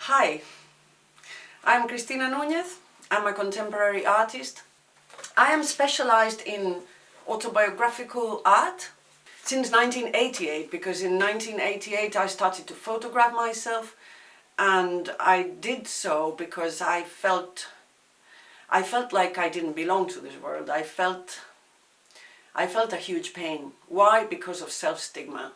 Hi, I'm CRISTINA NUñEZ. I'm a contemporary artist. I am specialized in autobiographical art since 1988, because in 1988 I started to photograph myself, and I did so because I felt like I didn't belong to this world. I felt a huge pain. Why? Because of self-stigma.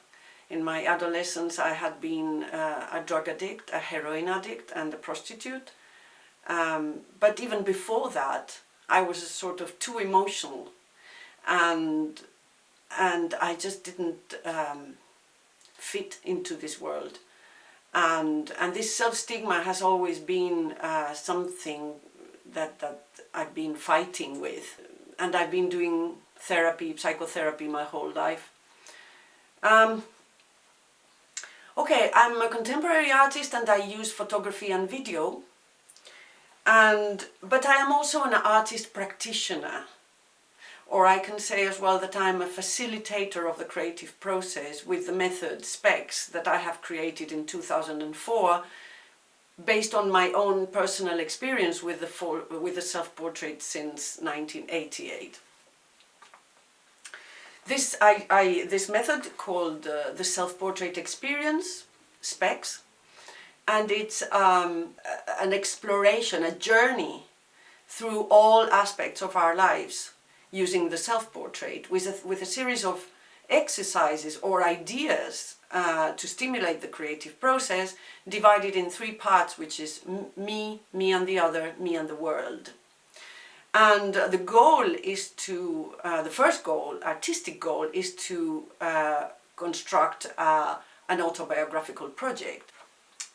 In my adolescence I had been a drug addict, a heroin addict and a prostitute. But even before that I was sort of too emotional, and I just didn't fit into this world. And this self-stigma has always been something that I've been fighting with. And I've been doing psychotherapy my whole life. Okay, I'm a contemporary artist and I use photography and video. But I am also an artist practitioner. Or I can say as well that I'm a facilitator of the creative process with the method SPEX that I have created in 2004, based on my own personal experience with the self-portrait since 1988. This method called the self-portrait experience, SPEX, and it's an exploration, a journey through all aspects of our lives using the self-portrait with a series of exercises or ideas to stimulate the creative process, divided in 3 parts, which is me, me and the other, me and the world. And the goal is to, the first goal, artistic goal, is to construct an autobiographical project.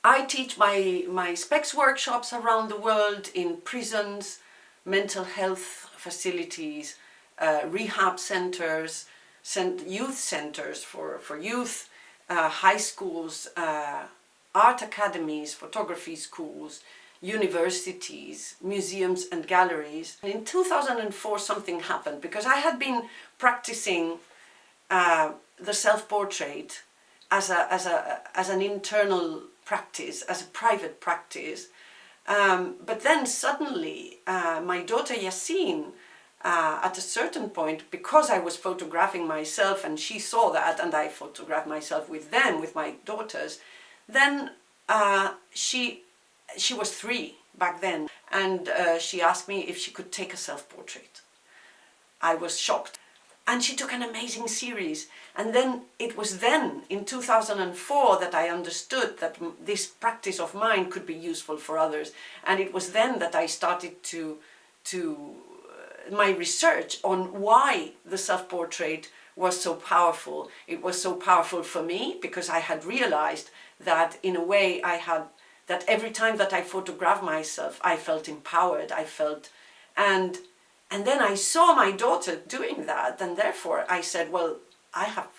I teach my SPEX workshops around the world in prisons, mental health facilities, rehab centers, youth centers for youth, high schools, art academies, photography schools, universities, museums and galleries. In 2004 something happened, because I had been practicing the self-portrait as an internal practice, as a private practice. But then suddenly my daughter Yassine, at a certain point, because I was photographing myself and she saw that, and I photographed myself with them, with my daughters, then she was 3 back then, and she asked me if she could take a self-portrait. I was shocked. And she took an amazing series. And then it was then, in 2004, that I understood that this practice of mine could be useful for others. And it was then that I started to my research on why the self-portrait was so powerful. It was so powerful for me because I had realized that in a way that every time that I photographed myself, I felt empowered, and then I saw my daughter doing that, and therefore I said, well, I have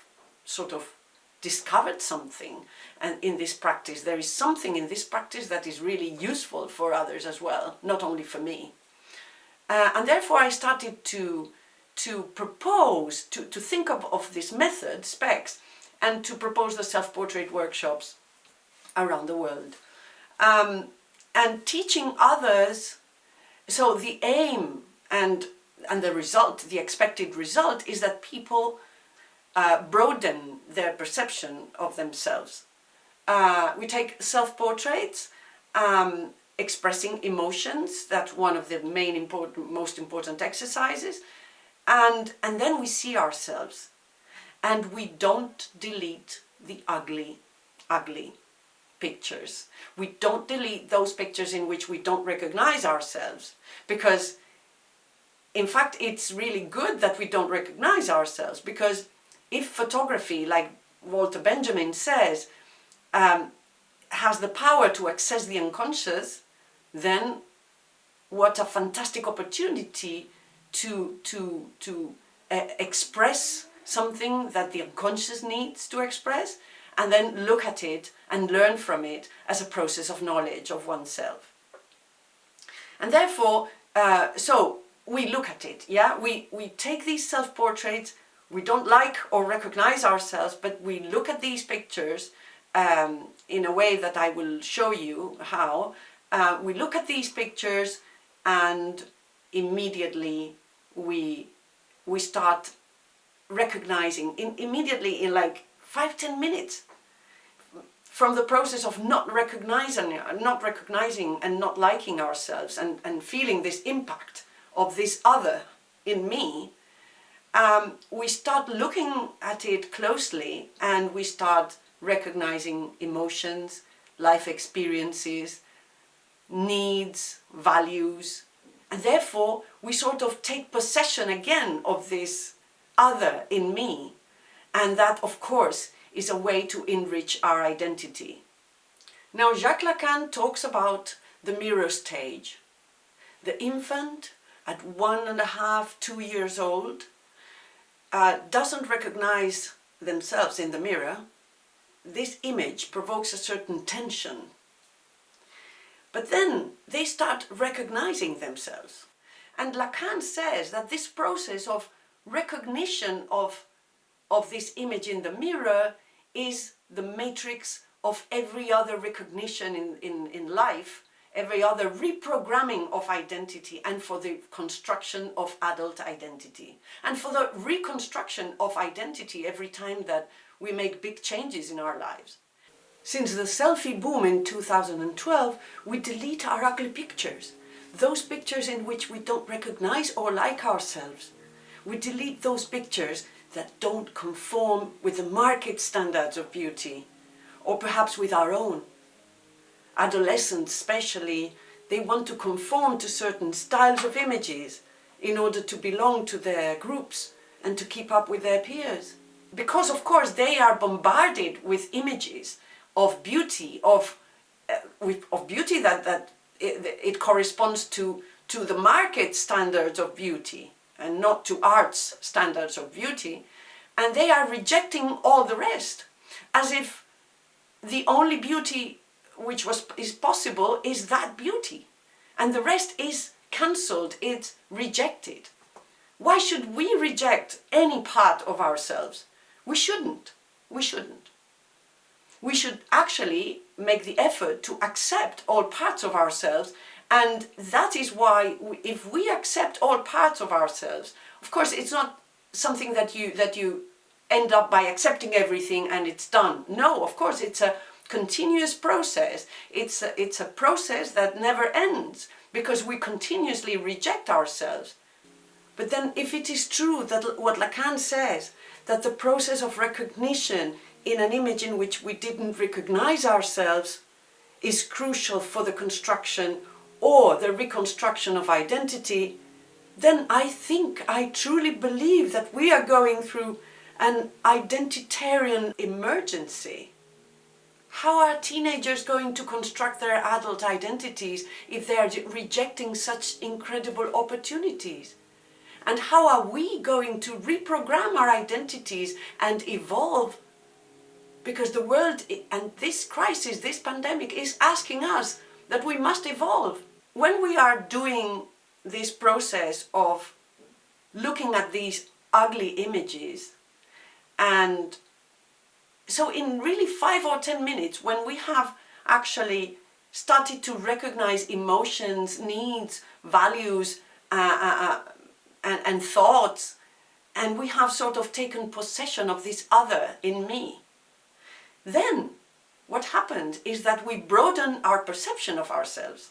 sort of discovered something, and in this practice, there is something in this practice that is really useful for others as well, not only for me. And therefore I started to propose, to think of this method, SPEX, and to propose the self-portrait workshops around the world. And teaching others, so the aim and the result, the expected result, is that people broaden their perception of themselves. We take self-portraits, expressing emotions, that's one of the most important exercises, and then we see ourselves, and we don't delete the ugly pictures. We don't delete those pictures in which we don't recognize ourselves, because in fact it's really good that we don't recognize ourselves, because if photography, like Walter Benjamin says, has the power to access the unconscious, then what a fantastic opportunity to express something that the unconscious needs to express, and then look at it and learn from it as a process of knowledge of oneself. And therefore, so we look at it, yeah? We take these self-portraits, we don't like or recognize ourselves, but we look at these pictures in a way that I will show you how. We look at these pictures and immediately we start recognizing, immediately in like 5-10 minutes, from the process of not recognizing and not liking ourselves and feeling this impact of this other in me, we start looking at it closely and we start recognizing emotions, life experiences, needs, values, and therefore we sort of take possession again of this other in me, and that of course is a way to enrich our identity. Now Jacques Lacan talks about the mirror stage. The infant at 1.5, 2 years old doesn't recognize themselves in the mirror. This image provokes a certain tension. But then they start recognizing themselves. And Lacan says that this process of recognition of this image in the mirror is the matrix of every other recognition in life, every other reprogramming of identity, and for the construction of adult identity. And for the reconstruction of identity every time that we make big changes in our lives. Since the selfie boom in 2012, we delete our ugly pictures. Those pictures in which we don't recognize or like ourselves. We delete those pictures that don't conform with the market standards of beauty, or perhaps with our own. Adolescents especially, they want to conform to certain styles of images in order to belong to their groups and to keep up with their peers. Because of course they are bombarded with images of beauty, of beauty that it corresponds to the market standards of beauty and not to art's standards of beauty, and they are rejecting all the rest, as if the only beauty which is possible is that beauty, and the rest is cancelled, it's rejected. Why should we reject any part of ourselves? We shouldn't. We shouldn't. We should actually make the effort to accept all parts of ourselves, and that is why if we accept all parts of ourselves, of course it's not something that you end up by accepting everything and it's done. No, of course it's a continuous process. It's a process that never ends because we continuously reject ourselves. But then if it is true that what Lacan says, that the process of recognition in an image in which we didn't recognize ourselves is crucial for the construction or the reconstruction of identity, then I truly believe that we are going through an identitarian emergency. How are teenagers going to construct their adult identities if they are rejecting such incredible opportunities? And how are we going to reprogram our identities and evolve? Because the world and this crisis, this pandemic, is asking us that we must evolve. When we are doing this process of looking at these ugly images, and so in really 5 or 10 minutes, when we have actually started to recognize emotions, needs, values, and thoughts, and we have sort of taken possession of this other in me, then what happens is that we broaden our perception of ourselves.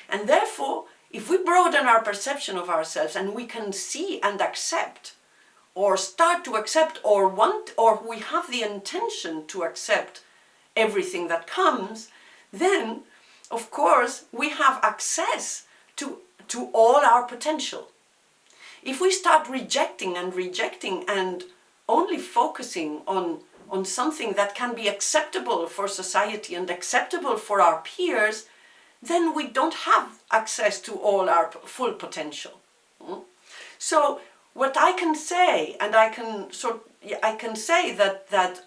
And therefore, if we broaden our perception of ourselves and we can see and accept, or start to accept, or want, or we have the intention to accept everything that comes, then, of course, we have access to all our potential. If we start rejecting and only focusing on something that can be acceptable for society and acceptable for our peers, then we don't have access to all our full potential. So what I can say, and I can say that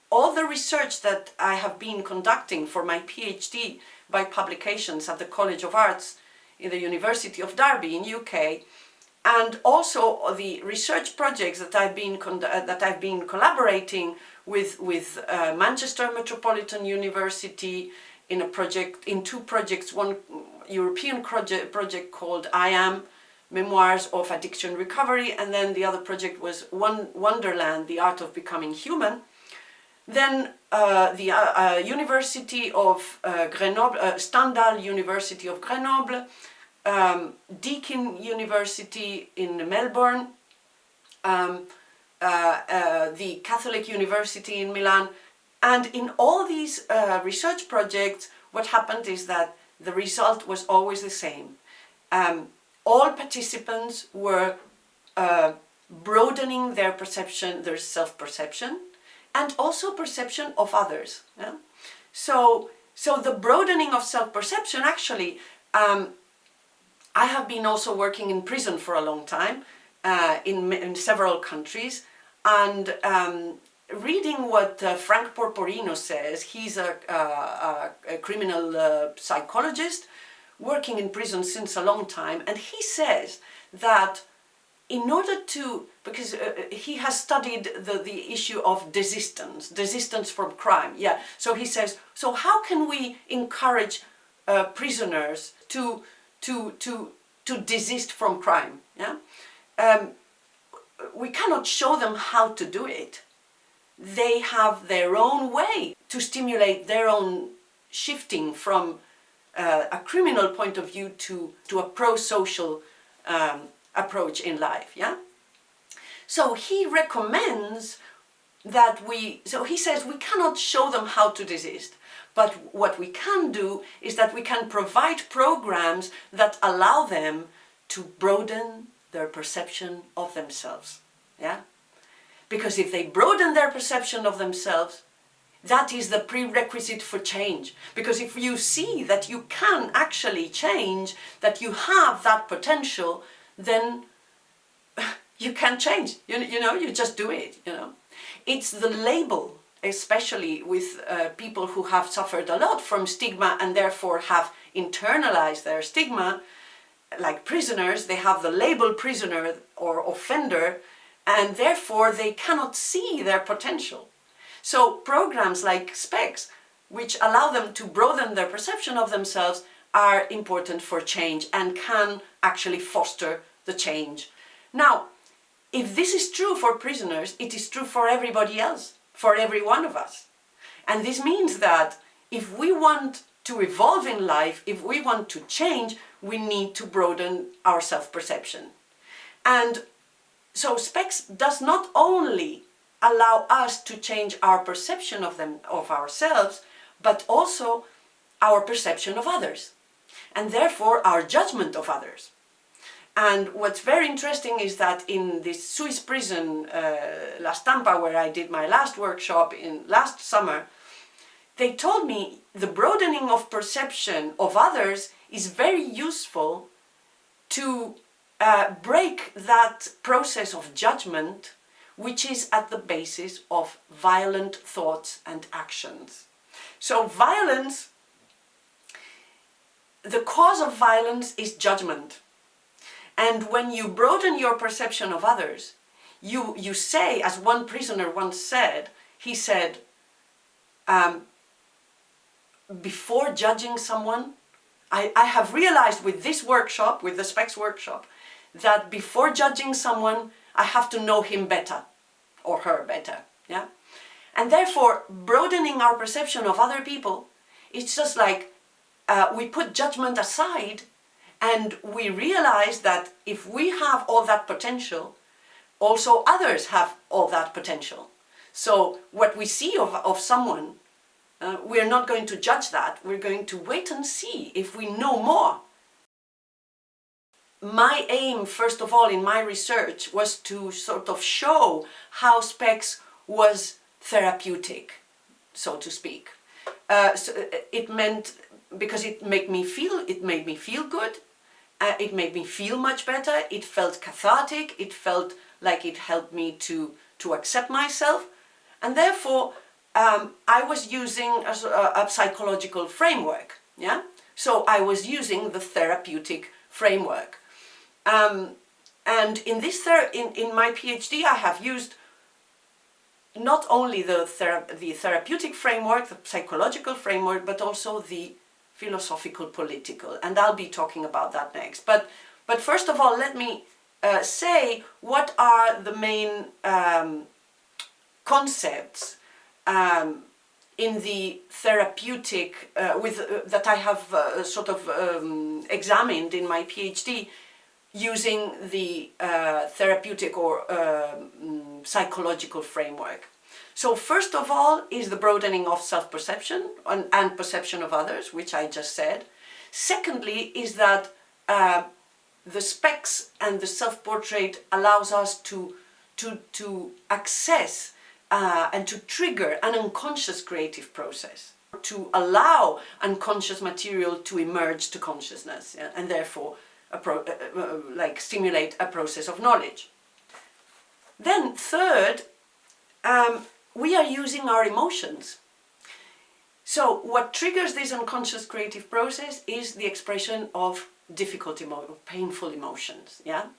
all the research that I have been conducting for my PhD by publications at the College of Arts in the University of Derby in UK And also the research projects that I've been collaborating with Manchester Metropolitan University in two projects, one European project called I Am, Memoirs of Addiction Recovery, and then the other project was Wonderland, The Art of Becoming Human. Then the University of Grenoble, Stendhal University of Grenoble, Deakin University in Melbourne, the Catholic University in Milan. And in all these research projects, what happened is that the result was always the same. All participants were broadening their perception, their self-perception, and also perception of others. Yeah? So the broadening of self-perception, actually, I have been also working in prison for a long time, in several countries, and reading what Frank Porporino says. He's a criminal psychologist working in prison since a long time, and he says that in order to, because he has studied the issue of desistance from crime. Yeah. So he says, so how can we encourage prisoners to desist from crime? Yeah. We cannot show them how to do it. They have their own way to stimulate their own shifting from a criminal point of view to a pro-social approach in life. Yeah. So he recommends that he says we cannot show them how to desist, but what we can do is that we can provide programs that allow them to broaden their perception of themselves. Yeah. Because if they broaden their perception of themselves, that is the prerequisite for change. Because if you see that you can actually change, that you have that potential, then you can change. You just do it. It's the label, especially with people who have suffered a lot from stigma and therefore have internalized their stigma, like prisoners. They have the label prisoner or offender, and therefore they cannot see their potential. So programs like SPEX, which allow them to broaden their perception of themselves, are important for change and can actually foster the change. Now, if this is true for prisoners, it is true for everybody else, for every one of us. And this means that if we want to evolve in life, if we want to change, we need to broaden our self-perception. And so SPEX does not only allow us to change our perception of ourselves, but also our perception of others, and therefore our judgment of others. And what's very interesting is that in this Swiss prison, La Stampa, where I did my last workshop last summer, they told me the broadening of perception of others is very useful to break that process of judgment, which is at the basis of violent thoughts and actions. So violence, the cause of violence is judgment. And when you broaden your perception of others, you say, as one prisoner once said, he said, before judging someone, I have realized with this workshop, with the SPEX workshop, that before judging someone, I have to know him better, or her better, yeah? And therefore, broadening our perception of other people, it's just like we put judgment aside, and we realize that if we have all that potential, also others have all that potential. So what we see of someone, we're not going to judge that. We're going to wait and see if we know more. My aim, first of all, in my research was to sort of show how SPEX was therapeutic, so to speak. So it meant, because it made me feel good. It made me feel much better. It felt cathartic. It felt like it helped me to accept myself. And therefore, I was using a psychological framework. Yeah. So I was using the therapeutic framework. And in my PhD, I have used not only the therapeutic framework, the psychological framework, but also the philosophical political. And I'll be talking about that next. But first of all, let me say what are the main concepts in the therapeutic that I have sort of examined in my PhD using the therapeutic or psychological framework. So first of all is the broadening of self-perception and perception of others, which I just said. Secondly is that the SPEX and the self-portrait allows us to access and to trigger an unconscious creative process, to allow unconscious material to emerge to consciousness, yeah, and therefore stimulate a process of knowledge. Then third, we are using our emotions. So what triggers this unconscious creative process is the expression of difficult painful emotions, yeah?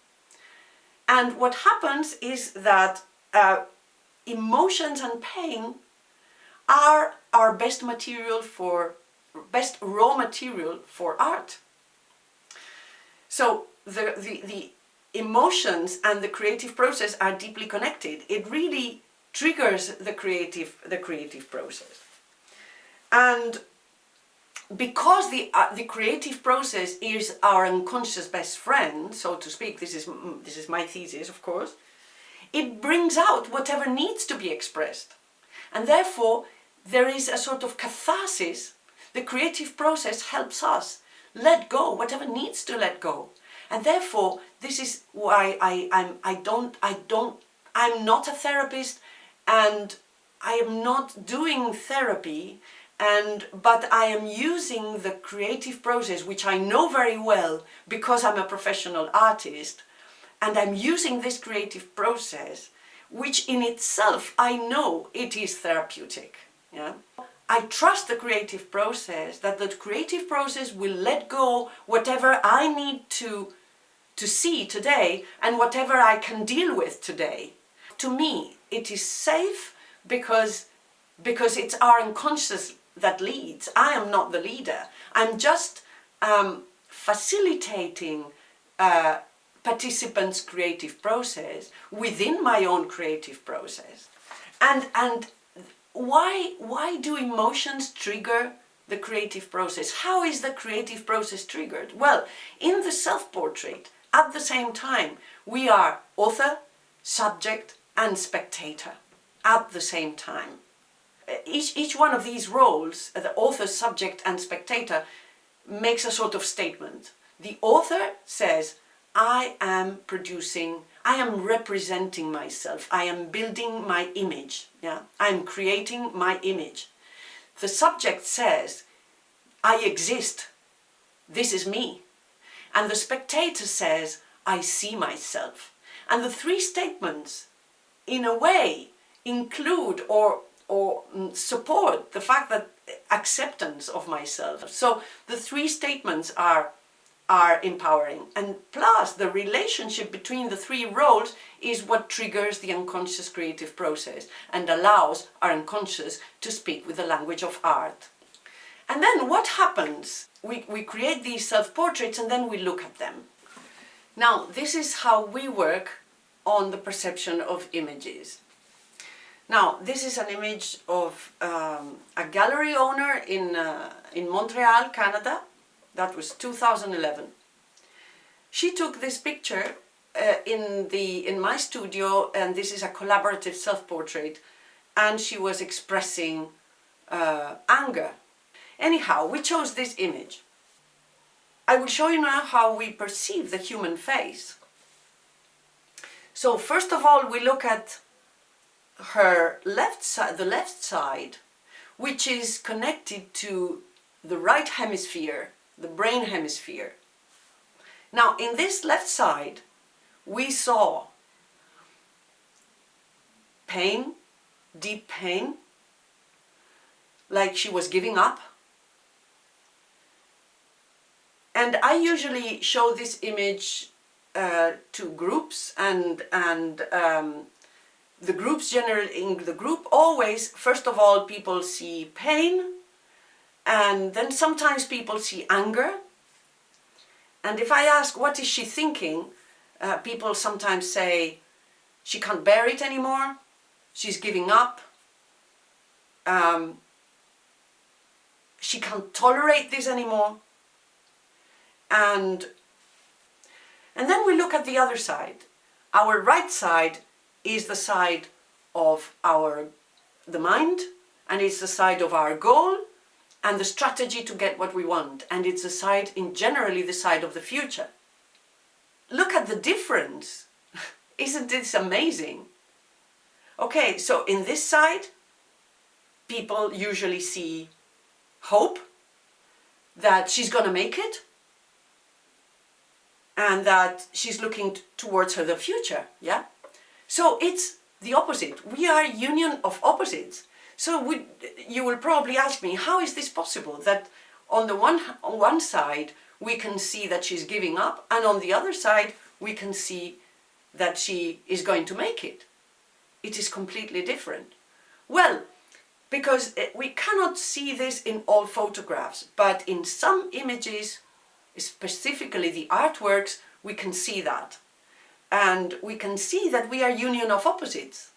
And what happens is that emotions and pain are our best raw material for art. So the emotions and the creative process are deeply connected. It really triggers the creative process. And because the creative process is our unconscious best friend, so to speak, this is my thesis, of course, it brings out whatever needs to be expressed. And therefore, there is a sort of catharsis. The creative process helps us let go whatever needs to let go. And therefore, this is why I'm not a therapist, and I am not doing therapy, but I am using the creative process, which I know very well because I'm a professional artist, and I'm using this creative process, which in itself I know it is therapeutic. Yeah? I trust the creative process, that the creative process will let go whatever I need to see today and whatever I can deal with today. To me, it is safe because it's our unconscious that leads. I am not the leader. I'm just facilitating participants' creative process within my own creative process. And why do emotions trigger the creative process? How is the creative process triggered? Well, in the self-portrait, at the same time, we are author, subject, and spectator at the same time. Each one of these roles, the author, subject, and spectator, makes a sort of statement. The author says, I am representing myself, I am building my image, yeah? I am creating my image. The subject says, I exist, this is me. And the spectator says, I see myself. And the three statements, in a way, include or support the fact that acceptance of myself. So the three statements are empowering. And plus, the relationship between the three roles is what triggers the unconscious creative process and allows our unconscious to speak with the language of art. And then what happens? We create these self-portraits and then we look at them. Now, this is how we work on the perception of images. Now, this is an image of a gallery owner in Montreal, Canada. That was 2011. She took this picture in my studio, and this is a collaborative self-portrait, and she was expressing anger. Anyhow, we chose this image. I will show you now how we perceive the human face. So first of all, we look at her left side, the left side, which is connected to the right hemisphere, the brain hemisphere. Now, in this left side, we saw pain, deep pain, like she was giving up. And I usually show this image to groups, and the groups generally, in the group always, first of all, people see pain, and then sometimes people see anger. And if I ask, what is she thinking? People sometimes say, she can't bear it anymore, she's giving up, she can't tolerate this anymore. And then we look at the other side. Our right side is the side of the mind, and it's the side of our goal and the strategy to get what we want, and it's the side, generally the side of the future. Look at the difference. Isn't this amazing? Okay, so in this side, people usually see hope that she's gonna make it, and that she's looking towards the future, yeah? So it's the opposite. We are a union of opposites. So you will probably ask me, how is this possible? That on one side, we can see that she's giving up, and on the other side, we can see that she is going to make it. It is completely different. Well, because we cannot see this in all photographs, but in some images, specifically the artworks, we can see that. And we can see that we are a union of opposites.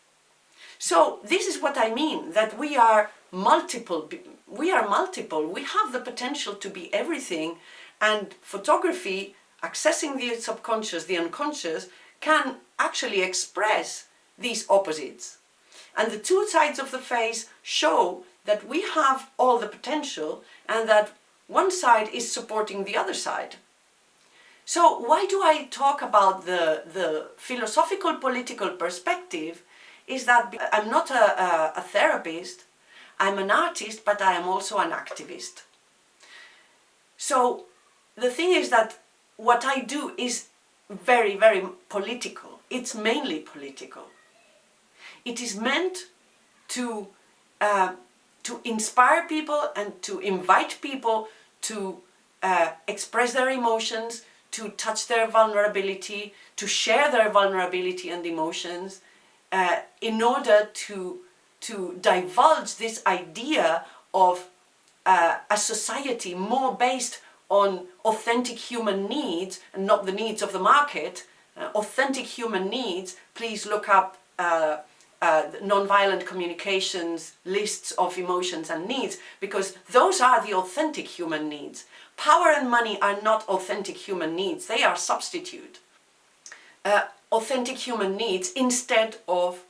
So this is what I mean, that we are multiple. We have the potential to be everything, and photography, accessing the subconscious, the unconscious, can actually express these opposites. And the two sides of the face show that we have all the potential, and that one side is supporting the other side. So why do I talk about the philosophical political perspective? Is that I'm not a therapist, I'm an artist, but I am also an activist. So the thing is that what I do is very, very political. It's mainly political. It is meant to inspire people and to invite people to express their emotions, to touch their vulnerability, to share their vulnerability and emotions, in order to divulge this idea of a society more based on authentic human needs and not the needs of the market. Authentic human needs, please look up nonviolent communications lists of emotions and needs, because those are the authentic human needs. Power and money are not authentic human needs, they are substitute. Authentic human needs instead of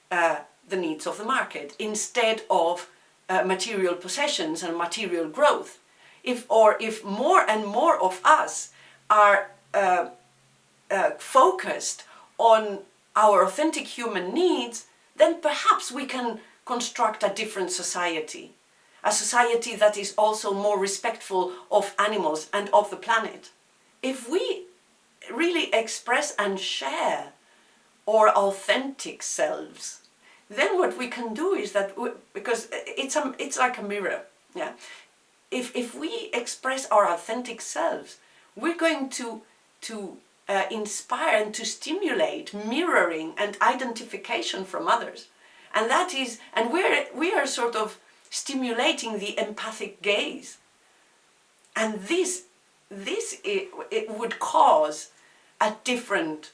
the needs of the market, instead of material possessions and material growth. If more and more of us are focused on our authentic human needs, then perhaps we can construct a different society. A society that is also more respectful of animals and of the planet. If we really express and share our authentic selves, then what we can do is that, because it's like a mirror, yeah. If we express our authentic selves, we're going to inspire and to stimulate mirroring and identification from others, and that is, and we are sort of stimulating the empathic gaze, and this it would cause a different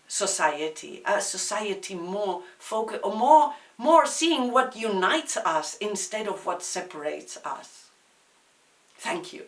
society, a society more focused, or more seeing what unites us instead of what separates us. Thank you.